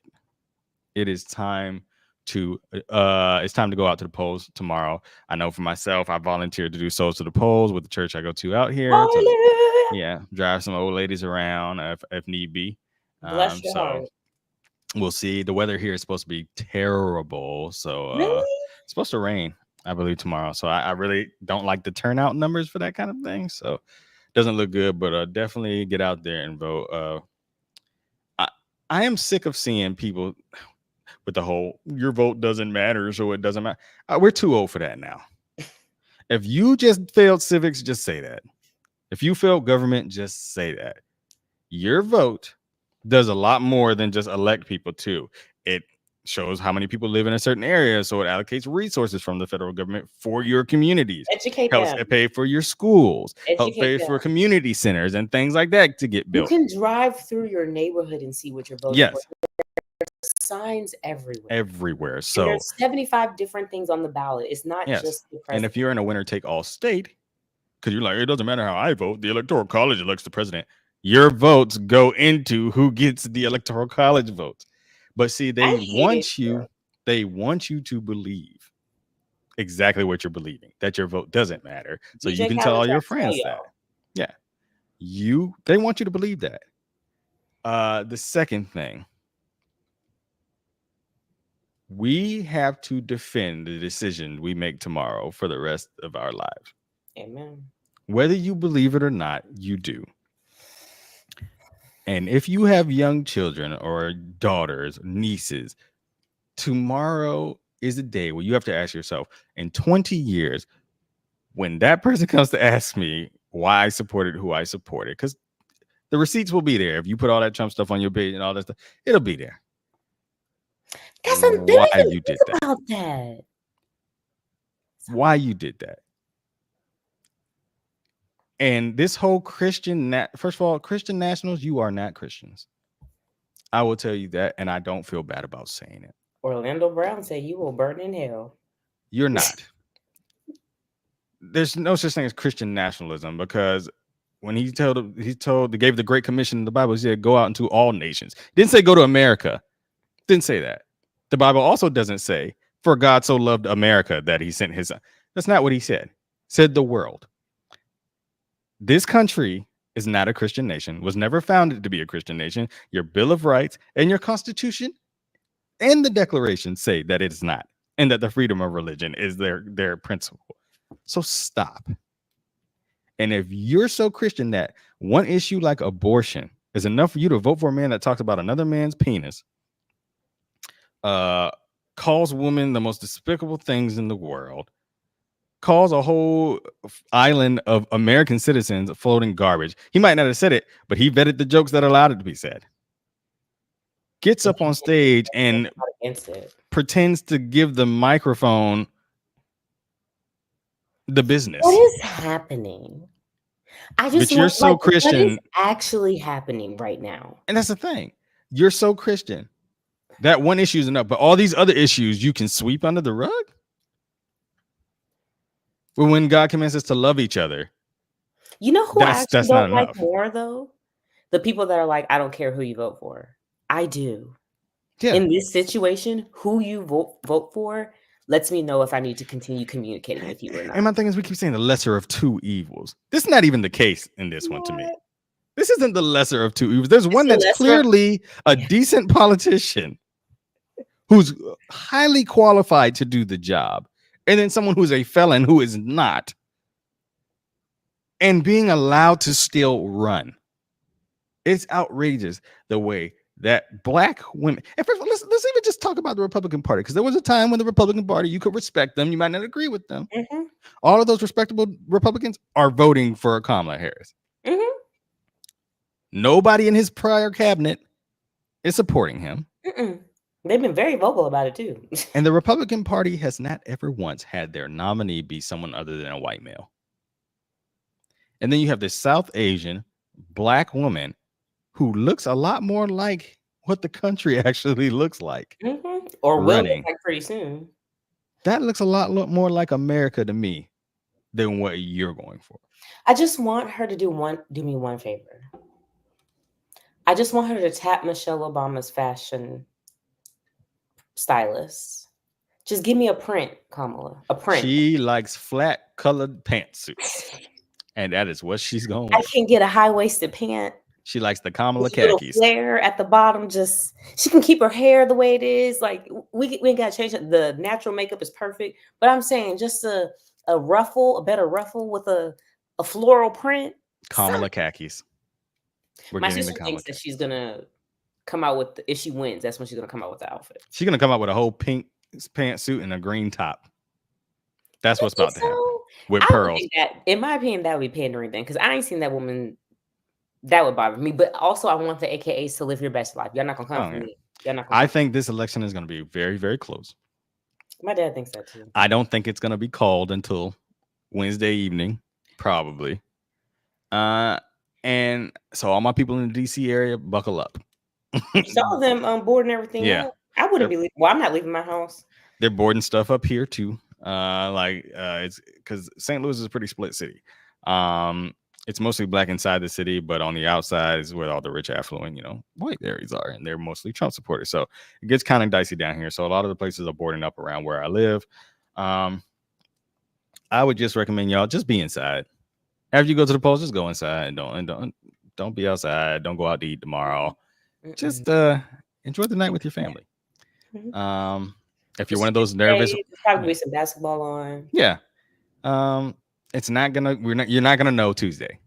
it is time to go out to the polls tomorrow. I know for myself, I volunteered to do Souls to the Polls with the church I go to out here. Drive some old ladies around if need be. Bless your heart. We'll see. The weather here is supposed to be terrible, so really? It's supposed to rain, I believe, tomorrow. So I really don't like the turnout numbers for that kind of thing. So it doesn't look good, but definitely get out there and vote. I am sick of seeing people with the whole your vote doesn't matter, so it doesn't matter. We're too old for that now. If you just failed civics, just say that. If you failed government, just say that. Your vote does a lot more than just elect people too. It shows how many people live in a certain area, so it allocates resources from the federal government for your communities. Helps pay for your schools. Helps pay for community centers and things like that to get built. You can drive through your neighborhood and see what you're voting for. There's signs everywhere. So and there's 75 different things on the ballot. It's not just the president. And if you're in a winner-take-all state, because you're like, it doesn't matter how I vote, the Electoral College elects the president. Your votes go into who gets the Electoral College votes. But see, they want you to believe exactly what you're believing, that your vote doesn't matter. So you can tell all your friends that. Yeah. They want you to believe that. The second thing, we have to defend the decision we make tomorrow for the rest of our lives. Amen. Whether you believe it or not, you do. And if you have young children or daughters, nieces, tomorrow is a day where you have to ask yourself, in 20 years, when that person comes to ask me why I supported who I supported, because the receipts will be there. If you put all that Trump stuff on your page and all that stuff, it'll be there. They don't Why even you did think that? about that. Why you did that? And this whole Christian, first of all, Christian nationals, you are not Christians. I will tell you that, and I don't feel bad about saying it. Orlando Brown said you will burn in hell. You're not. There's no such thing as Christian nationalism, because when he gave the Great Commission in the Bible, he said, go out into all nations. Didn't say go to America. Didn't say that. The Bible also doesn't say, for God so loved America that he sent his son. That's not what he said. Said the world. This country is not a Christian nation, was never founded to be a Christian nation. Your Bill of Rights and your Constitution and the Declaration say that it's not, and that the freedom of religion is their principle. So stop. And if you're so Christian that one issue like abortion is enough for you to vote for a man that talks about another man's penis, calls women the most despicable things in the world, calls a whole island of American citizens floating garbage. He might not have said it, but he vetted the jokes that allowed it to be said. Gets up on stage and pretends to give the microphone the business. What is happening? I just you're so Christian. What is actually happening right now? And that's the thing. You're so Christian. That one issue is enough, but all these other issues you can sweep under the rug? Well, when God commands us to love each other. You know who I actually don't like more, though? The people that are like, I don't care who you vote for. I do. Yeah. In this situation, who you vote for lets me know if I need to continue communicating with you or not. And my thing is, we keep saying the lesser of two evils. This is not even the case in this one to me. This isn't the lesser of two evils. There's one that's clearly a decent politician who's highly qualified to do the job, and then someone who's a felon who is not, and being allowed to still run. It's outrageous the way that black women. And first of all, let's even just talk about the Republican Party, because there was a time when the Republican Party, you could respect them, you might not agree with them. Mm-hmm. All of those respectable Republicans are voting for Kamala Harris. Mm-hmm. Nobody in his prior cabinet is supporting him. Mm-mm. They've been very vocal about it too. And the Republican Party has not ever once had their nominee be someone other than a white male. And then you have this South Asian black woman who looks a lot more like what the country actually looks like. Mm-hmm. Or will look like pretty soon. That looks a lot more like America to me than what you're going for. I just want her to do me one favor. I just want her to tap Michelle Obama's fashion stylist. Just give me a print, Kamala. A print. She likes flat colored pantsuits. And that is what she's going. I can get a high-waisted pant. She likes the Kamala khakis. Flare at the bottom. Just she can keep her hair the way it is. Like we ain't gotta change it. The natural makeup is perfect. But I'm saying just a ruffle, a better ruffle with a floral print. Kamala khakis. My sister thinks that she's gonna come out with if she wins, that's when she's gonna come out with the outfit. She's gonna come out with a whole pink pantsuit and a green top. That's what's about to happen. With pearls. In my opinion, that would be pandering then, because I ain't seen that woman. That would bother me. But also I want the AKAs to live your best life. Y'all not gonna come for me. Y'all not gonna I think this election is gonna be very, very close. My dad thinks that too. I don't think it's gonna be called until Wednesday evening, probably. And so all my people in the DC area, buckle up. You saw them boarding everything. Yeah, up. I wouldn't be leaving. Well, I'm not leaving my house. They're boarding stuff up here too. It's because St. Louis is a pretty split city. It's mostly black inside the city, but on the outside is where all the rich, affluent, white areas are, and they're mostly Trump supporters. So it gets kind of dicey down here. So a lot of the places are boarding up around where I live. I would just recommend y'all just be inside. After you go to the polls, just go inside. Don't be outside. Don't go out to eat tomorrow. Mm-mm. Just enjoy the night with your family. Mm-hmm. If you're one of those nervous, there's probably some basketball on. Yeah. It's not gonna. You're not gonna know Tuesday.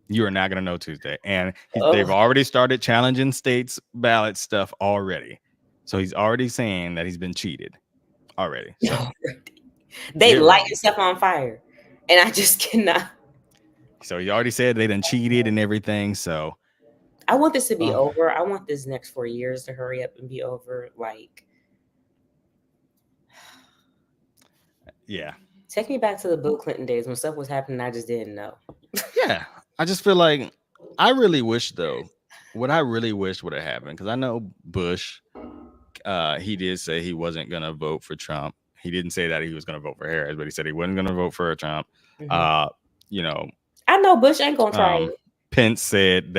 You are not going to know Tuesday. And they've Oh, already started challenging states ballot stuff already. So he's already saying that he's been cheated already. So they get ready. lighting stuff on fire, and I just cannot. So he already said they done cheated and everything. So I want this to be over. I want this next 4 years to hurry up and be over. Like, yeah. take me back to the Bill Clinton days when stuff was happening I just didn't know. Yeah. I just feel like I really wish though, what I really wish would have happened, because I know Bush, he did say he wasn't gonna vote for Trump. He didn't say that he was gonna vote for Harris, but he said he wasn't gonna vote for Trump. Mm-hmm. You know, I know Bush ain't gonna try it. Pence said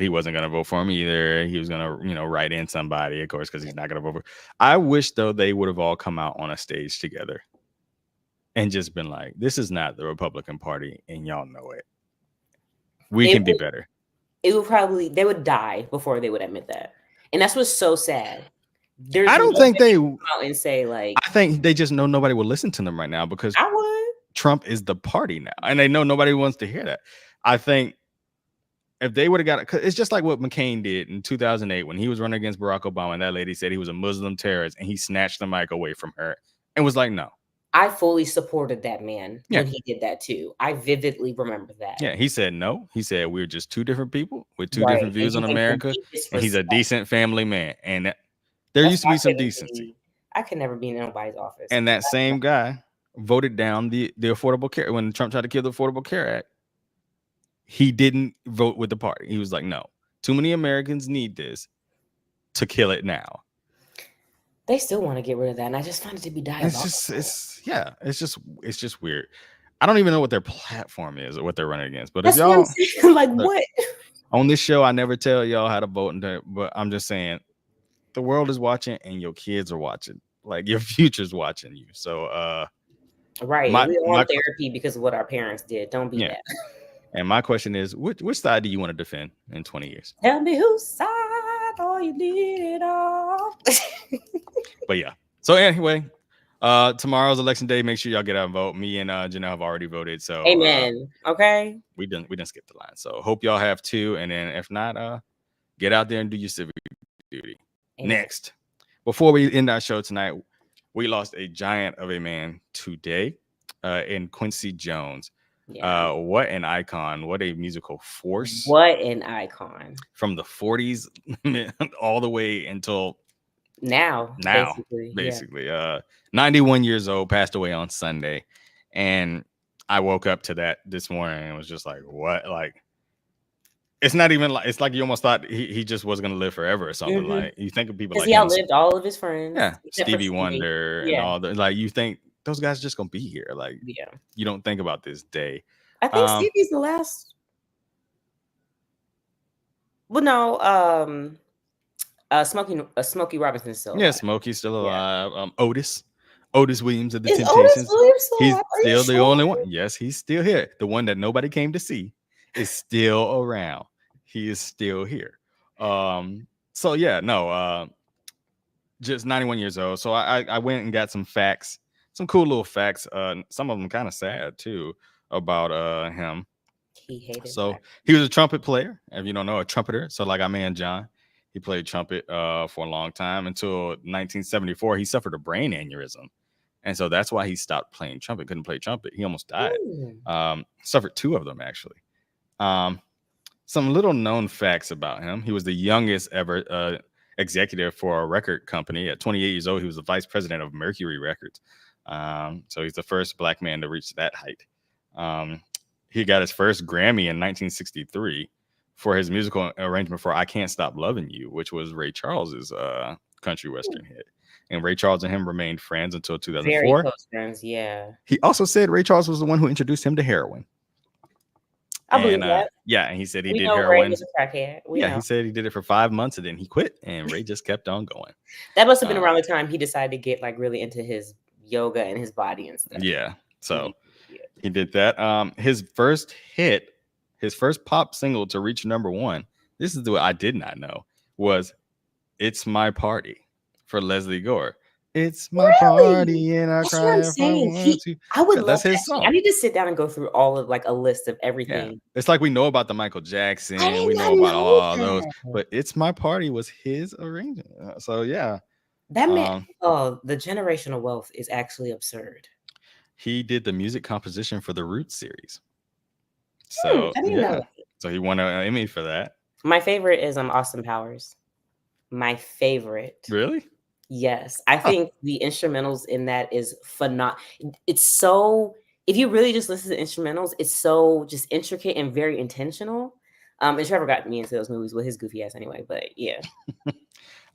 he wasn't gonna vote for him either. He was gonna, write in somebody, of course, because he's not gonna vote for. I wish though they would have all come out on a stage together and just been like, "This is not the Republican Party, and y'all know it. We can be better." It would probably they would die before they would admit that, and that's what's so sad. I don't think they come out and say like. I think they just know nobody will listen to them right now because I would. Trump is the party now, and they know nobody wants to hear that. I think if they would have got it, it's just like what McCain did in 2008 when he was running against Barack Obama, and that lady said he was a Muslim terrorist, and he snatched the mic away from her and was like, "No." I fully supported that man when he did that too. I vividly remember that. Yeah, he said no. He said we're just two different people with two different views on America, and he's a decent family man. And there used to be some decency. I could never be in nobody's office. And that same guy voted down the Affordable Care when Trump tried to kill the Affordable Care Act. He didn't vote with the party. He was like, "No, too many Americans need this to kill it now." They still want to get rid of that, and I just find it to be diabolical. It's just weird. I don't even know what their platform is or what they're running against. But that's if y'all like what on this show, I never tell y'all how to vote, but I'm just saying the world is watching and your kids are watching. Like your future's watching you. So right, we want therapy because of what our parents did. Don't be that. And my question is, which side do you want to defend in 20 years? Tell me whose side all you did it all. But yeah. So anyway, tomorrow's election day. Make sure y'all get out and vote. Me and Janelle have already voted. So amen. Okay. We didn't skip the line. So hope y'all have too. And then if not, get out there and do your civic duty. Amen. Next, before we end our show tonight, we lost a giant of a man today in Quincy Jones. Yeah. What an icon. What a musical force. What an icon. From the 40s all the way until now basically. 91 years old, passed away on Sunday. And I woke up to that this morning and was just like, what? Like, it's not even like, it's like you almost thought he just was going to live forever or something. Mm-hmm. Like, you think of people like he outlived all of his friends. Yeah. Stevie Wonder and all the, like, you think those guys are just going to be here. Like, you don't think about this day. I think Stevie's the last. Well, no, Smokey Robinson's still alive. Yeah, Smokey's still alive. Yeah. Otis Williams of the Temptations. He's still the only one. Yes, he's still here. The one that nobody came to see is still around. He is still here. So yeah, no, just 91 years old. So I went and got some facts, some cool little facts. Some of them kind of sad too about him. He was a trumpet player. If you don't know, a trumpeter. So like our man John, he played trumpet for a long time until 1974. He suffered a brain aneurysm. And so that's why he stopped playing trumpet, couldn't play trumpet. He almost died. Suffered 2 of them, actually. Some little known facts about him. He was the youngest ever executive for a record company. At 28 years old, he was the vice president of Mercury Records. So he's the first Black man to reach that height. He got his first Grammy in 1963 for his musical arrangement for I Can't Stop Loving You, which was Ray Charles's country western hit. And Ray Charles and him remained friends until 2004. Very close friends, yeah. He also said Ray Charles was the one who introduced him to heroin. I believe that. Yeah, and he said he did heroin. Ray was a crackhead. He said he did it for 5 months and then he quit, and Ray just kept on going. That must have been around the time he decided to get like really into his yoga and his body and stuff. Yeah, so he did that. His first hit, his first pop single to reach #1, this is what I did not know, was "It's My Party" for Leslie Gore. It's my Really? party and I That's what cry I'm if I saying. want to. I would Yeah, love that's to his actually I song. need to sit down and go through all of, like, a list of Yeah. everything. It's like we know about the Michael I Jackson, did we not know about know all those, that. but It's My Party was his arrangement. So yeah. That man Um, oh, the generational wealth is actually absurd. he did the music composition for the Roots series. I So didn't know yeah. that. So he won an Emmy for that. My favorite is, Austin Powers. My favorite. Really? Yes, I Huh. think the instrumentals in that is it's so if you really just listen to instrumentals, it's so just intricate and very intentional. And Trevor got me into those movies with his goofy ass anyway, but yeah.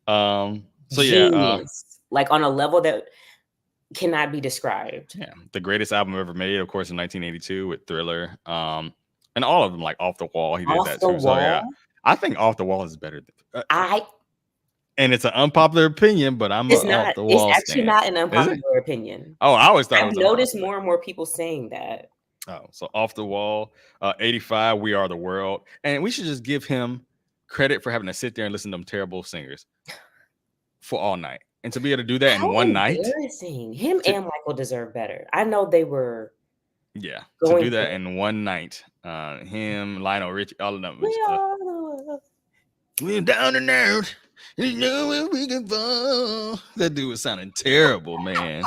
So Genius. Like on a level that cannot be described. yeah, the greatest album ever made, of course, in 1982 with Thriller. And all of them, like Off the Wall, he did Off that the too. So yeah, Wall? I think Off the Wall is better. I And it's an unpopular opinion, but I'm a Off the it's Wall actually stan. not an Is it? unpopular opinion. Oh, I always thought it I've was noticed unpopular. more and more people saying that. Oh, so Off the Wall, 85, We Are the World. And we should just give him credit for having to sit there and listen to them terrible singers for all night. And to be able to do that in How one night. embarrassing. Him To, and Michael deserve better. I know they were yeah, to do going that through in one night. Him, Lionel Richie, all of them. We are the world. We're down and out. You know where we can fall. That dude was sounding terrible, man.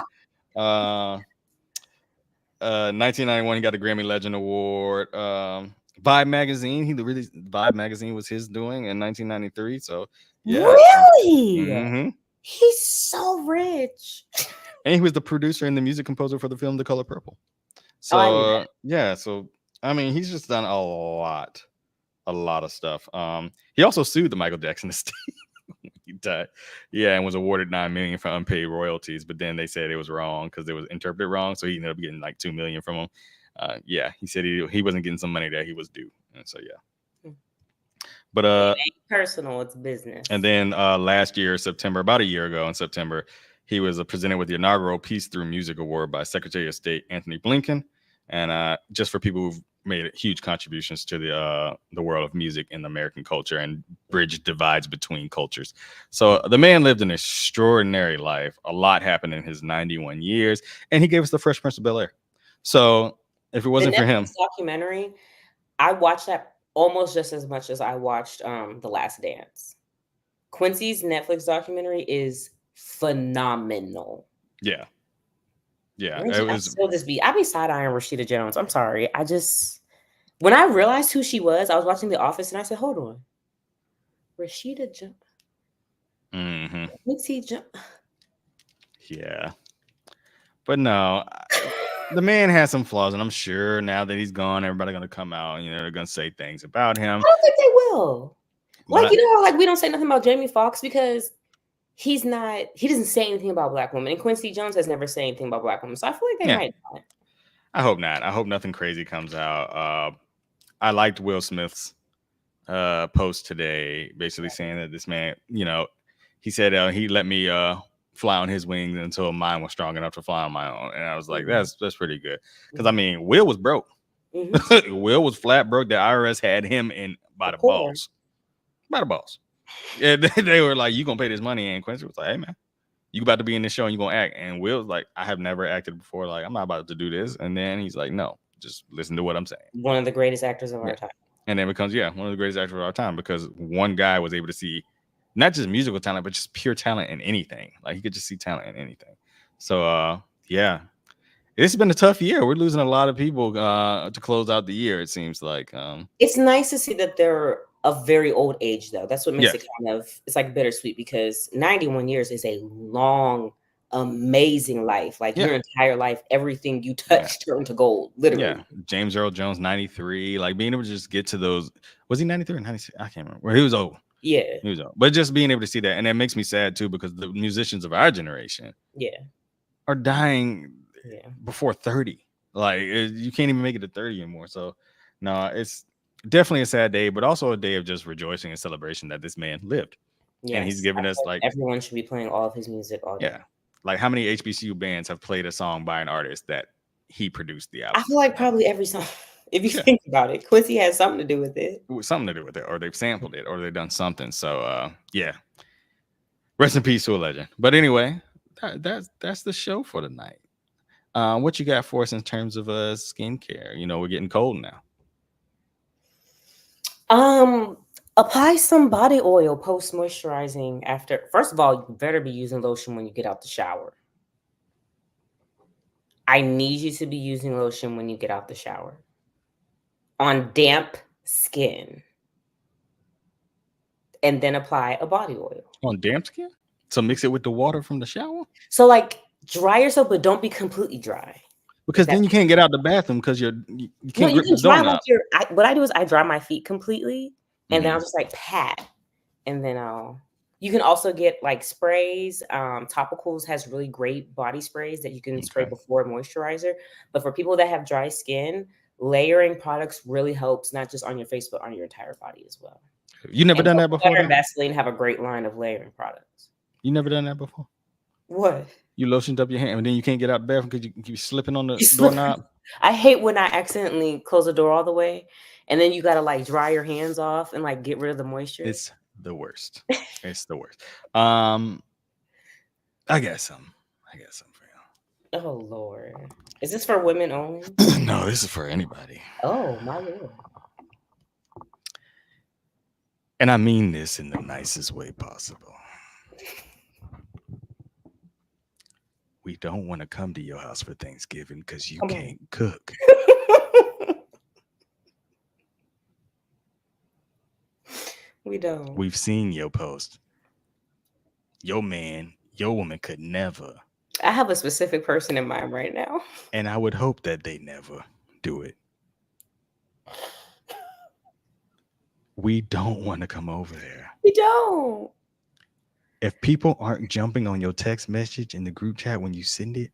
1991, he got the Grammy Legend Award. Vibe magazine, Vibe magazine was his doing in 1993. So yeah, Really? He's so rich. and he was the producer and the music composer for the film The Color Purple. So I knew that. yeah, so I mean, he's just done a lot of stuff. He also sued the Michael Jackson estate. He died. Yeah, and was awarded $9 million for unpaid royalties, but then they said it was wrong because it was interpreted wrong. So he ended up getting like $2 million from them. Yeah, he said he wasn't getting some money that he was due. And so yeah. But it ain't personal, it's business. And then last year, September, about a year ago in September, he was presented with the inaugural Peace Through Music Award by Secretary of State Anthony Blinken. And just for people who've made huge contributions to the world of music and American culture and bridged divides between cultures. So the man lived an extraordinary life. A lot happened in his 91 years, and he gave us the Fresh Prince of Bel-Air. So if it wasn't for him, documentary, I watched that almost just as much as I watched The Last Dance. Quincy's Netflix documentary is phenomenal. Yeah. Yeah, it was. I be side-eyeing Rashida Jones. I'm sorry. When I realized who she was, I was watching The Office and I said, "Hold on, Rashida Jones." Quincy Jones. Yeah, but no, the man has some flaws, and I'm sure now that he's gone, everybody's gonna come out. They're gonna say things about him. I don't think they will. Like we don't say nothing about Jamie Foxx because he doesn't say anything about Black women, and Quincy Jones has never said anything about Black women, so I feel like they might not. I hope not. I hope nothing crazy comes out. I liked Will Smith's post today, basically saying that this man, he said he let me fly on his wings until mine was strong enough to fly on my own, and I was like, that's pretty good, because I mean, Will was broke. Will was flat broke. The IRS had him in by the balls. Yeah, they were like, "You gonna pay this money?" And Quincy was like, "Hey man, you about to be in this show and you gonna act." And Will was like, "I have never acted before. Like, I'm not about to do this." And then he's like, "No, just listen to what I'm saying." One of the greatest actors of our time. And then it becomes one of the greatest actors of our time, because one guy was able to see not just musical talent, but just pure talent in anything. Like, he could just see talent in anything. So yeah, it's been a tough year. We're losing a lot of people to close out the year. It seems like it's nice to see that they're of very old age, though. That's what makes it it's like bittersweet, because 91 years is a long, amazing life. Like your entire life, everything you touch turned to gold, literally. Yeah. James Earl Jones, 93. Like, being able to just get to those, was he 93 or 96? I can't remember. Where he was old. Yeah. He was old. But just being able to see that, and that makes me sad too, because the musicians of our generation are dying before 30. Like, you can't even make it to 30 anymore. So no, it's definitely a sad day, but also a day of just rejoicing and celebration that this man lived. And he's given us, like, everyone should be playing all of his music all day. Like, how many HBCU bands have played a song by an artist that he produced the album? I feel like probably every song. If you think about it, Quincy has something to do with it. Or they've sampled it, or they've done something. So rest in peace to a legend. But anyway, that's the show for tonight. What you got for us in terms of skincare? You know, we're getting cold now. Apply some body oil post moisturizing after. First of all, you better be using lotion when you get out the shower. I need you to be using lotion when you get out the shower. On damp skin. And then apply a body oil. On damp skin? So mix it with the water from the shower? So like dry yourself, but don't be completely dry. Because then you can't get out the bathroom because you can't grip the doorknob. What I do is I dry my feet completely, and then I'll just like pat, and then you can also get like sprays. Topicals has really great body sprays that you can spray before moisturizer. But for people that have dry skin, layering products really helps, not just on your face, but on your entire body as well. You never done that before? And Vaseline have a great line of layering products. You never done that before? What? You lotioned up your hand and then you can't get out the bathroom because you keep slipping on the doorknob? I hate when I accidentally close the door all the way and then you got to like dry your hands off and like get rid of the moisture. It's the worst. It's the worst. I got some for you. Oh, Lord. Is this for women only? No, this is for anybody. Oh, my Lord. And I mean this in the nicest way possible. We don't want to come to your house for Thanksgiving because you can't cook. We don't. We've seen your post. Your man, your woman could never. I have a specific person in mind right now. And I would hope that they never do it. We don't want to come over there. We don't. If people aren't jumping on your text message in the group chat when you send it,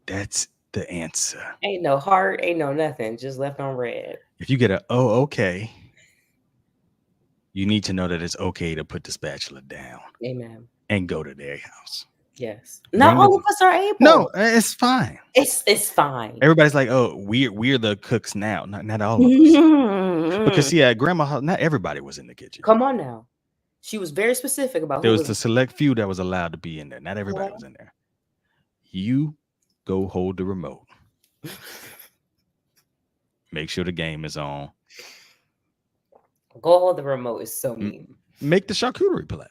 that's the answer. Ain't no heart, ain't no nothing, just left on red. If you get a okay, you need to know that it's okay to put the spatula down. Amen. And go to their house. Yes. Not all of us are able. No, it's fine. It's fine. Everybody's like, oh, we're the cooks now. Not all of us. Because see, at grandma, not everybody was in the kitchen. Come on now. She was very specific about there was the select few that was allowed to be in there. Not everybody was in there. You go hold the remote. Make sure the game is on. Go hold the remote is so mean. Make the charcuterie platter.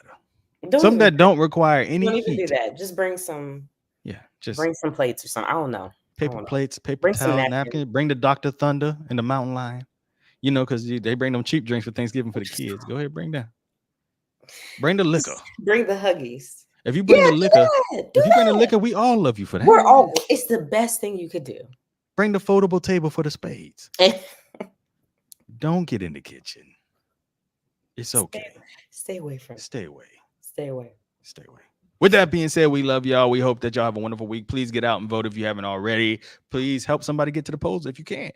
Something that don't require any don't even heat. do that. Just bring some. Yeah, just bring some plates or something. I don't know. Paper plates, paper towels, napkins. Bring the Dr. Thunder and the Mountain Lion. You know, because they bring them cheap drinks for Thanksgiving for the kids. Go ahead, bring that. Bring the liquor. Bring the Huggies. If you bring the liquor, we all love you for that. We're all. It's the best thing you could do. Bring the foldable table for the spades. Don't get in the kitchen. It's okay. Stay away from it. Stay away. Stay away. Stay away. With that being said, we love y'all. We hope that y'all have a wonderful week. Please get out and vote if you haven't already. Please help somebody get to the polls if you can.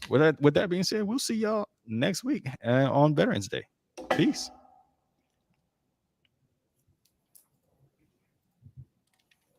With that being said, we'll see y'all next week on Veterans Day. Peace.